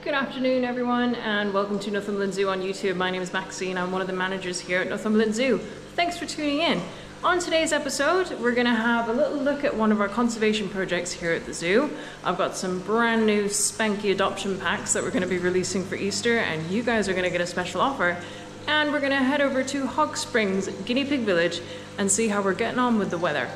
Good afternoon everyone and welcome to Northumberland Zoo on YouTube. My name is Maxine, I'm one of the managers here at Northumberland Zoo. Thanks for tuning in. On today's episode we're going to have a little look at one of our conservation projects here at the zoo. I've got some brand new spanky adoption packs that we're going to be releasing for Easter and you guys are going to get a special offer. And we're going to head over to Hog Springs, Guinea Pig Village and see how we're getting on with the weather.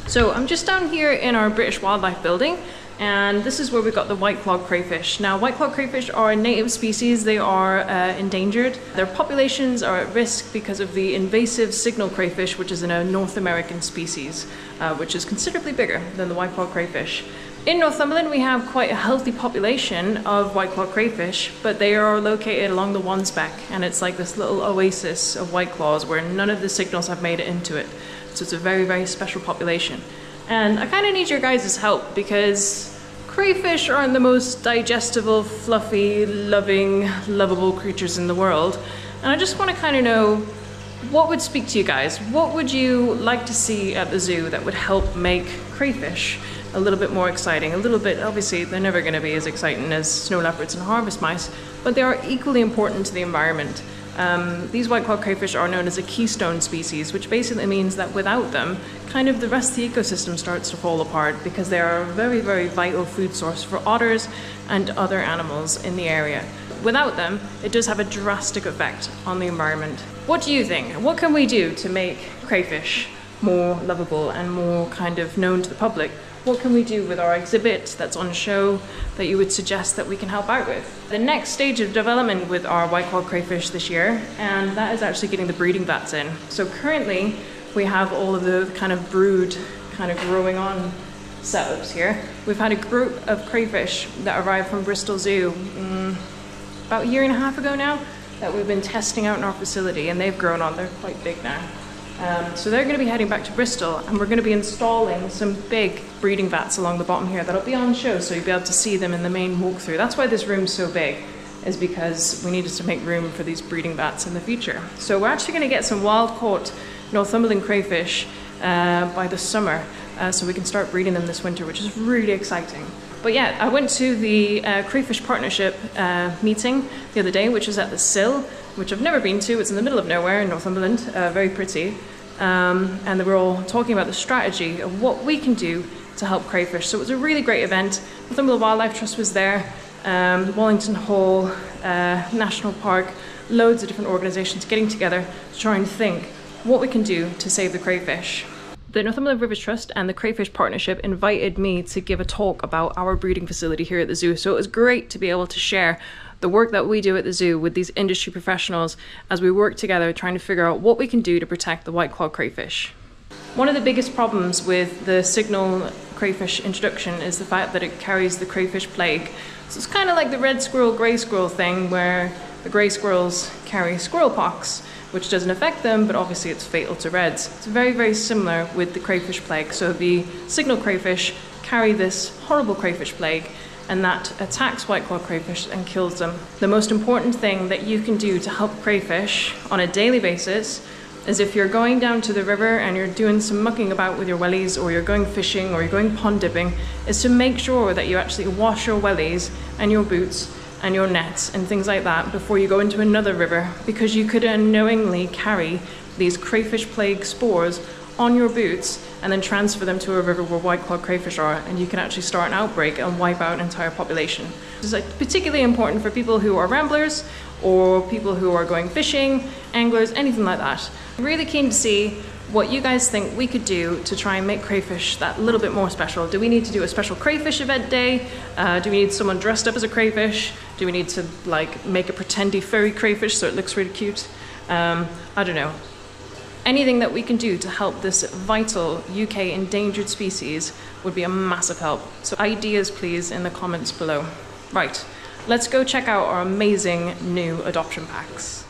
So I'm just down here in our British Wildlife Building and this is where we've got the white-clawed crayfish. Now white-clawed crayfish are a native species, they are endangered. Their populations are at risk because of the invasive signal crayfish, which is a North American species, which is considerably bigger than the white-clawed crayfish. In Northumberland we have quite a healthy population of white-clawed crayfish, but they are located along the Wansbeck and it's like this little oasis of white claws where none of the signals have made it into it. So it's a very, very special population. And I kind of need your guys' help because crayfish aren't the most digestible, fluffy, loving, lovable creatures in the world. And I just want to kind of know what would speak to you guys. What would you like to see at the zoo that would help make crayfish a little bit more exciting? A little bit, obviously they're never going to be as exciting as snow leopards and harvest mice, but they are equally important to the environment. These white-clawed crayfish are known as a keystone species, which basically means that without them, kind of the rest of the ecosystem starts to fall apart because they are a very, very vital food source for otters and other animals in the area. Without them, it does have a drastic effect on the environment. What do you think? What can we do to make crayfish more lovable and more kind of known to the public? What can we do with our exhibit that's on show that you would suggest that we can help out with? The next stage of development with our white-clawed crayfish this year, and that is actually getting the breeding vats in. So currently we have all of the kind of brood kind of growing on setups here. We've had a group of crayfish that arrived from Bristol Zoo about a year and a half ago now that we've been testing out in our facility and they've grown on, they're quite big now. So they're going to be heading back to Bristol and we're going to be installing some big breeding vats along the bottom here that'll be on show so you'll be able to see them in the main walkthrough. That's why this room's so big, is because we needed to make room for these breeding vats in the future. So we're actually going to get some wild-caught Northumberland crayfish by the summer so we can start breeding them this winter, which is really exciting. But yeah, I went to the Crayfish Partnership meeting the other day, which was at the Sill, which I've never been to. It's in the middle of nowhere in Northumberland, very pretty. And they were all talking about the strategy of what we can do to help crayfish. So it was a really great event. Northumberland Wildlife Trust was there, Wallington Hall, National Park, loads of different organisations getting together to try and think what we can do to save the crayfish. The Northumberland Rivers Trust and the Crayfish Partnership invited me to give a talk about our breeding facility here at the zoo, so it was great to be able to share the work that we do at the zoo with these industry professionals as we work together trying to figure out what we can do to protect the white-clawed crayfish. One of the biggest problems with the signal crayfish introduction is the fact that it carries the crayfish plague. So it's kind of like the red squirrel, grey squirrel thing where the grey squirrels carry squirrel pox, which doesn't affect them, but obviously it's fatal to reds. It's very, very similar with the crayfish plague. So the signal crayfish carry this horrible crayfish plague, and that attacks white-clawed crayfish and kills them. The most important thing that you can do to help crayfish on a daily basis is if you're going down to the river and you're doing some mucking about with your wellies, or you're going fishing, or you're going pond dipping, is to make sure that you actually wash your wellies and your boots and your nets and things like that before you go into another river, because you could unknowingly carry these crayfish plague spores on your boots and then transfer them to a river where white-clawed crayfish are, and you can actually start an outbreak and wipe out an entire population. This is particularly important for people who are ramblers or people who are going fishing, anglers, anything like that. I'm really keen to see what you guys think we could do to try and make crayfish that little bit more special. Do we need to do a special crayfish event day? Do we need someone dressed up as a crayfish? Do we need to like make a pretendy furry crayfish so it looks really cute? I don't know. Anything that we can do to help this vital UK endangered species would be a massive help. So ideas please in the comments below. Right, let's go check out our amazing new adoption packs.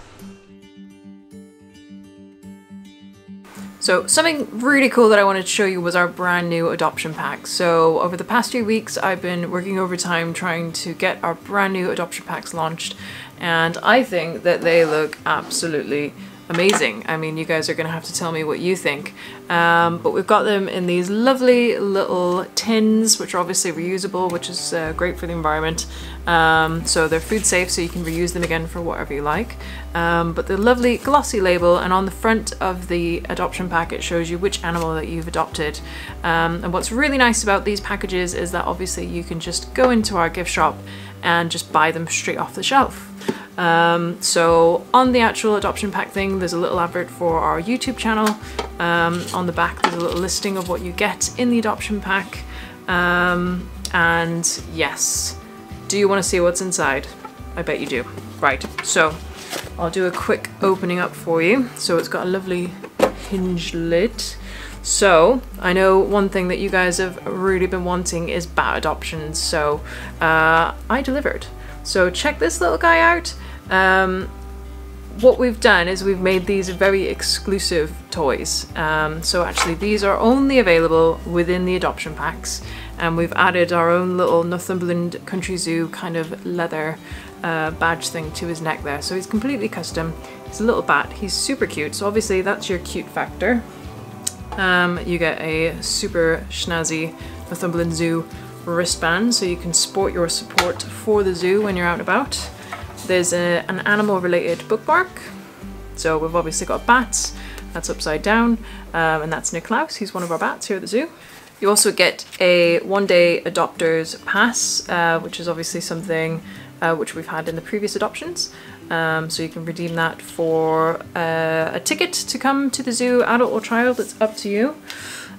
So something really cool that I wanted to show you was our brand new adoption pack. So over the past few weeks, I've been working overtime trying to get our brand new adoption packs launched, and I think that they look absolutely amazing. I mean, you guys are gonna have to tell me what you think. But we've got them in these lovely little tins, which are obviously reusable, which is great for the environment. So they're food safe, so you can reuse them again for whatever you like. But the lovely glossy label, and on the front of the adoption pack it shows you which animal that you've adopted. And what's really nice about these packages is that obviously you can just go into our gift shop and just buy them straight off the shelf. So on the actual adoption pack thing, there's a little advert for our YouTube channel. On the back there's a little listing of what you get in the adoption pack. And yes, do you want to see what's inside? I bet you do. Right, so I'll do a quick opening up for you. So it's got a lovely hinge lid. So I know one thing that you guys have really been wanting is bat adoptions, so I delivered. So check this little guy out. What we've done is we've made these very exclusive toys. So actually these are only available within the adoption packs, and we've added our own little Northumberland Country Zoo kind of leather badge thing to his neck there. So he's completely custom. He's a little bat. He's super cute. So obviously that's your cute factor. You get a super snazzy Northumberland Zoo wristband, so you can sport your support for the zoo when you're out and about. There's an animal related bookmark. So we've obviously got bats, that's upside down, and that's Niklaus, he's one of our bats here at the zoo. You also get a one-day adopter's pass, which is obviously something which we've had in the previous adoptions. So you can redeem that for a ticket to come to the zoo, adult or child, it's up to you.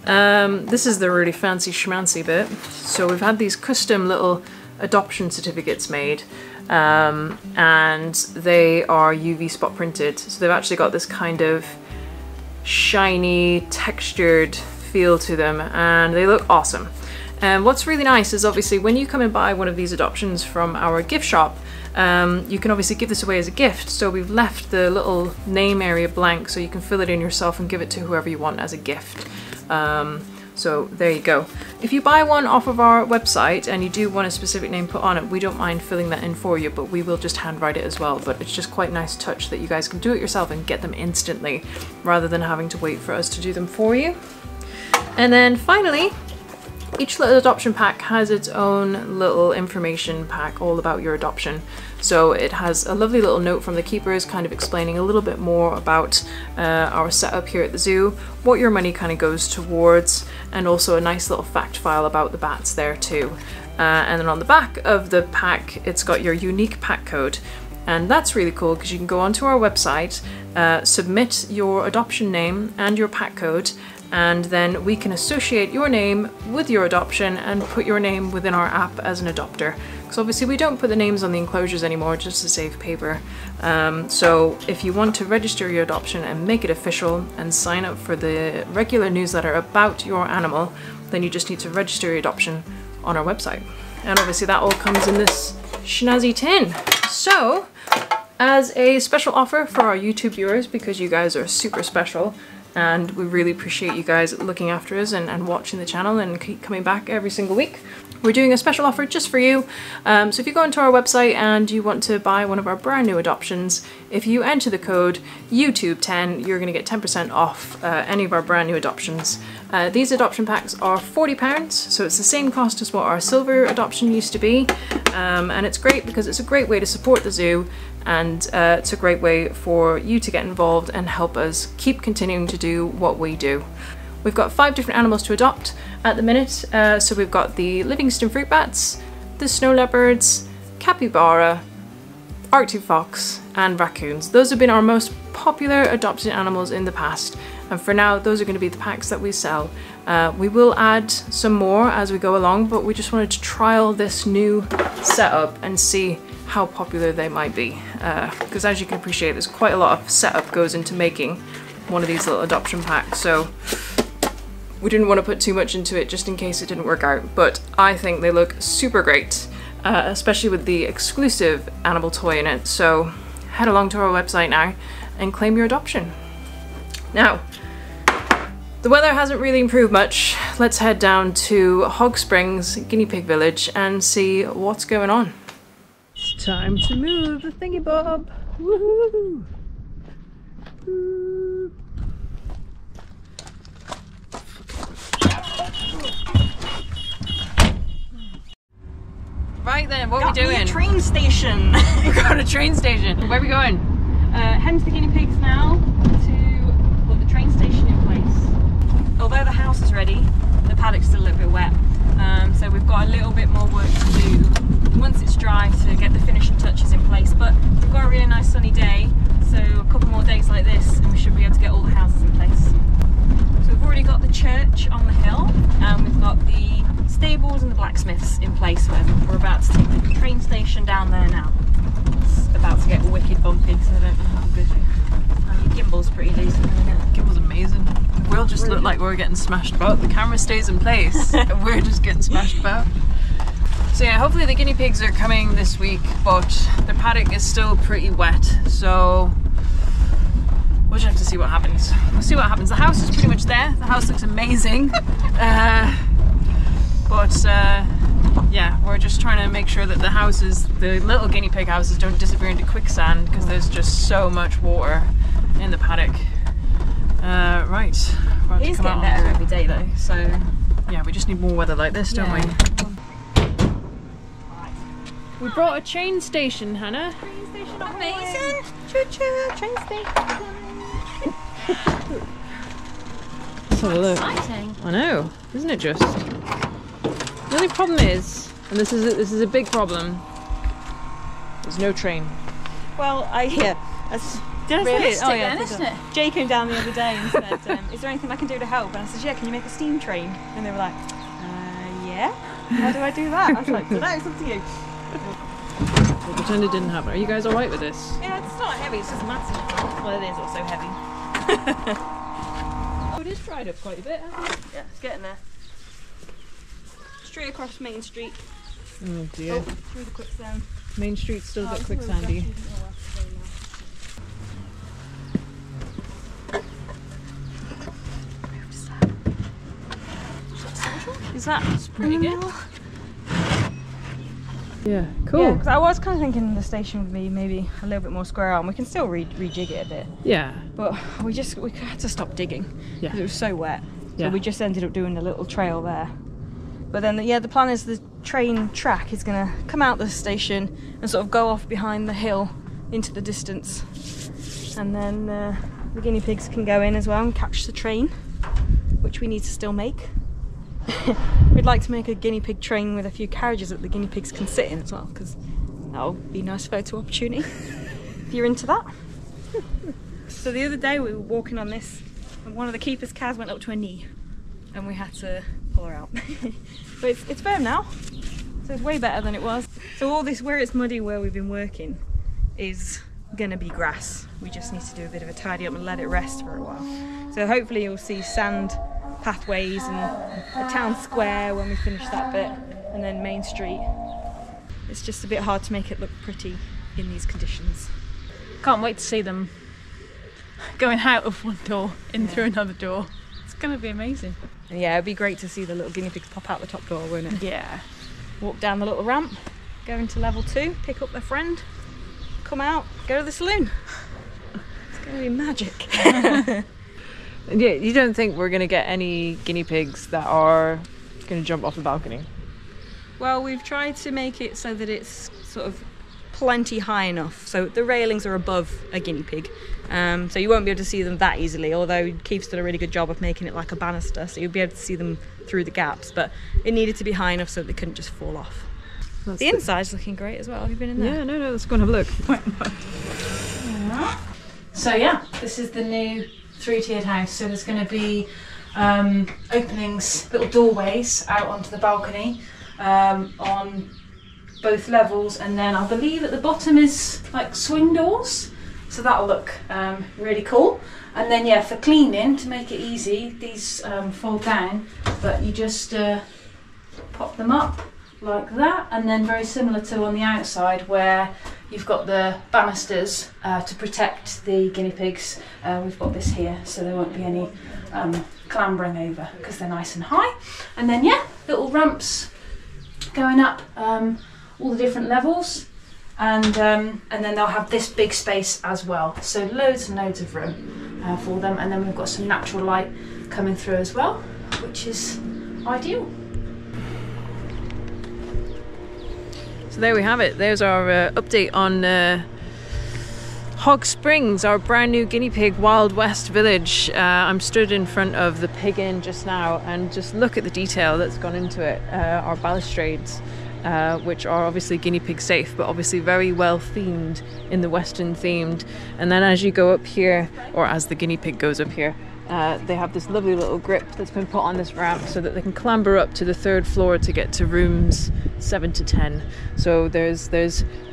This is the really fancy schmancy bit. So we've had these custom little adoption certificates made, and they are UV spot printed. So they've actually got this kind of shiny, textured feel to them, and they look awesome. And what's really nice is obviously when you come and buy one of these adoptions from our gift shop, you can obviously give this away as a gift. So we've left the little name area blank so you can fill it in yourself and give it to whoever you want as a gift. So there you go. If you buy one off of our website and you do want a specific name put on it, we don't mind filling that in for you, but we will just handwrite it as well. But it's just quite a nice touch that you guys can do it yourself and get them instantly rather than having to wait for us to do them for you. And then finally, each little adoption pack has its own little information pack all about your adoption. So it has a lovely little note from the keepers kind of explaining a little bit more about our setup here at the zoo, what your money kind of goes towards, and also a nice little fact file about the bats there too. And then on the back of the pack, it's got your unique pack code. And that's really cool because you can go onto our website, submit your adoption name and your pack code, and then we can associate your name with your adoption and put your name within our app as an adopter. Because obviously we don't put the names on the enclosures anymore just to save paper. So if you want to register your adoption and make it official and sign up for the regular newsletter about your animal, then you just need to register your adoption on our website. And obviously that all comes in this snazzy tin. So as a special offer for our YouTube viewers, because you guys are super special, and we really appreciate you guys looking after us and watching the channel and keep coming back every single week, we're doing a special offer just for you. So if you go onto our website and you want to buy one of our brand new adoptions, if you enter the code YouTube10, you're going to get 10% off any of our brand new adoptions. These adoption packs are £40, so it's the same cost as what our silver adoption used to be. And it's great because it's a great way to support the zoo, and it's a great way for you to get involved and help us keep continuing to do what we do. We've got 5 different animals to adopt at the minute. So we've got the Livingston fruit bats, the snow leopards, capybara, Arctic fox, and raccoons. Those have been our most popular adopted animals in the past, and for now those are going to be the packs that we sell. We will add some more as we go along, but we just wanted to trial this new setup and see how popular they might be, because as you can appreciate, there's quite a lot of setup goes into making one of these little adoption packs, so we didn't want to put too much into it just in case it didn't work out. But I think they look super great, especially with the exclusive animal toy in it. So head along to our website now and claim your adoption. Now, The weather hasn't really improved much. Let's head down to Hog Springs, guinea pig village, and see what's going on. It's time to move the thingy bob. Woohoo! Right then, what are we doing? Train station. We've got a train station. Where are we going? Hence the guinea pigs now to put the train station in place. Although the house is ready, the paddock's still a little bit wet. So we've got a little bit more work to do once it's dry to get the finishing touches in place. But we've got a really nice sunny day, so a couple more days like this and we should be able to get all the houses in place. So we've already got the church on the hill, and we've got the stables and the blacksmiths in place. We're about to take the train station down there now. It's about to get wicked bumpy, so I don't know how good your gimbal's pretty decent. Gimbal's amazing. We'll just look like we're getting smashed about. The camera stays in place and we're just getting smashed about. So yeah, hopefully the guinea pigs are coming this week, but the paddock is still pretty wet, so we'll just have to see what happens. We'll see what happens. The house is pretty much there. The house looks amazing. Yeah, we're just trying to make sure that the houses, the little guinea pig houses, don't disappear into quicksand because there's just so much water in the paddock. Right. It is getting better every day though, so yeah, we just need more weather like this, don't we? We brought a train station, Hannah. Train station, amazing! Choo-choo, train station. Let's have a look. Exciting. I know, isn't it just? The only problem is, and this is a big problem, there's no train. Well, did I say it? Oh yeah, isn't it? Jay came down the other day and said, is there anything I can do to help? And I said, yeah, can you make a steam train? And they were like, yeah? How do I do that? I was like, no, it's up to you. We'll pretend it didn't happen. Are you guys alright with this? Yeah, it's not heavy, it's just massive. Well, it is also heavy. Oh, it is dried up quite a bit, hasn't it? Yeah, it's getting there. Straight across Main Street. Oh dear. Oh, through the quicksand. Main Street's still a bit quicksandy. Is that pretty good? Yeah, cool. Yeah, because I was kind of thinking the station would be maybe a little bit more square out, and we can still rejig it a bit. Yeah. But we had to stop digging because it was so wet. So Yeah. we just ended up doing a little trail there. But then, the plan is the train track is going to come out the station and sort of go off behind the hill into the distance. And then the guinea pigs can go in as well and catch the train, which we need to still make. We'd like to make a guinea pig train with a few carriages that the guinea pigs can sit in as well, because that'll be a nice photo opportunity if you're into that. So the other day we were walking on this and one of the keeper's cows went up to her knee and we had to pull her out. But it's firm now, so it's way better than it was. So all this, where it's muddy where we've been working, is gonna be grass. We just need to do a bit of a tidy up and let it rest for a while. So hopefully you'll see sand pathways and a town square when we finish that bit, and then Main Street. It's just a bit hard to make it look pretty in these conditions. Can't wait to see them going out of one door in through another door. It's going to be amazing. And yeah, it'd be great to see the little guinea pigs pop out the top door, wouldn't it? Yeah. Walk down the little ramp, go into level 2, pick up their friend, come out, go to the saloon. It's going to be magic. Yeah, you don't think we're going to get any guinea pigs that are going to jump off the balcony? Well, we've tried to make it so that it's sort of plenty high enough, so the railings are above a guinea pig, so you won't be able to see them that easily, although Keith's done a really good job of making it like a banister, so you'll be able to see them through the gaps, but it needed to be high enough so they couldn't just fall off. The inside's looking great as well. Have you been in there? Yeah, no, let's go and have a look. So yeah, this is the new 3-tiered house. So there's going to be openings, little doorways out onto the balcony on both levels, and then I believe at the bottom is like swing doors, so that'll look really cool. And then yeah, for cleaning, to make it easy, these fold down, but you just pop them up like that, and then very similar to on the outside where you've got the banisters to protect the guinea pigs. We've got this here, so there won't be any clambering over because they're nice and high. And then yeah, little ramps going up all the different levels, and then they'll have this big space as well. So loads and loads of room for them. And then we've got some natural light coming through as well, which is ideal. So there we have it. There's our update on Hog Springs, our brand new guinea pig Wild West village. I'm stood in front of the pig inn just now, and just look at the detail that's gone into it. Our balustrades, which are obviously guinea pig safe, but obviously very well themed in the Western themed. And then as you go up here, or as the guinea pig goes up here, they have this lovely little grip that's been put on this ramp so that they can clamber up to the 3rd floor to get to rooms 7 to 10. So there's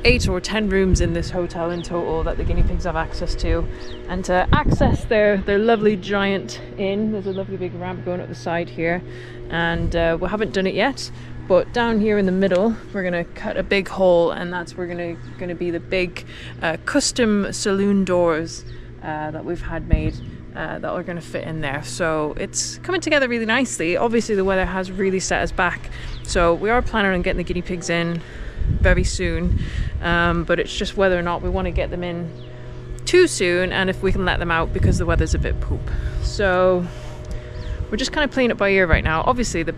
8 or 10 rooms in this hotel in total that the guinea pigs have access to. And to access their lovely giant inn, there's a lovely big ramp going up the side here. And we haven't done it yet, but down here in the middle we're going to cut a big hole, and that's where going to be the big custom saloon doors that we've had made. That are going to fit in there. So it's coming together really nicely. Obviously the weather has really set us back, so we are planning on getting the guinea pigs in very soon, but it's just whether or not we want to get them in too soon and if we can let them out because the weather's a bit poop. So we're just kind of playing it by ear right now. Obviously the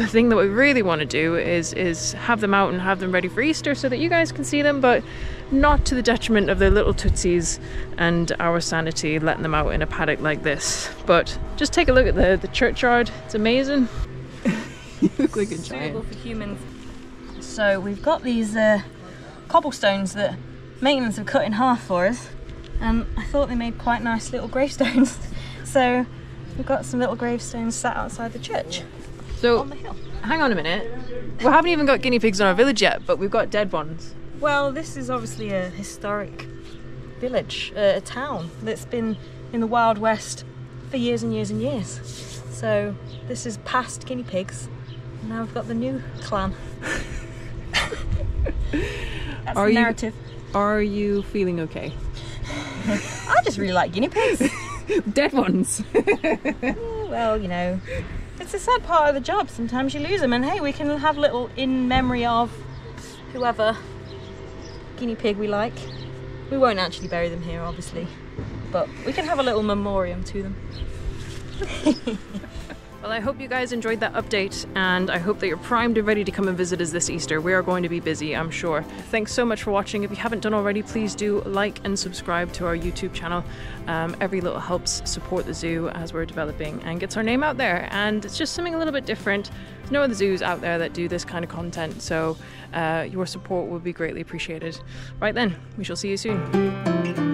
thing that we really want to do is have them out and have them ready for Easter so that you guys can see them, but not to the detriment of their little tootsies and our sanity letting them out in a paddock like this. But just take a look at the churchyard. It's amazing. You look like a giant. Suitable for humans. So we've got these cobblestones that maintenance have cut in half for us, and I thought they made quite nice little gravestones. So we've got some little gravestones sat outside the church. So On the hill. hang on a minute, we haven't even got guinea pigs in our village yet, but we've got dead ones. Well, this is obviously a historic village, a town that's been in the Wild West for years and years and years. So this is past guinea pigs. Now we've got the new clan. That's the narrative. Are you feeling okay? I just really like guinea pigs. Dead ones. Well, you know, it's a sad part of the job. Sometimes you lose them, and hey, we can have little in memory of whoever guinea pig we like. We won't actually bury them here, obviously, but we can have a little memoriam to them. Well, I hope you guys enjoyed that update, and I hope that you're primed and ready to come and visit us this Easter. We are going to be busy, I'm sure. Thanks so much for watching. If you haven't done already, please do like and subscribe to our YouTube channel. Every little helps support the zoo as we're developing and gets our name out there, and it's just something a little bit different. There's no other zoos out there that do this kind of content, so your support would be greatly appreciated. Right then, we shall see you soon.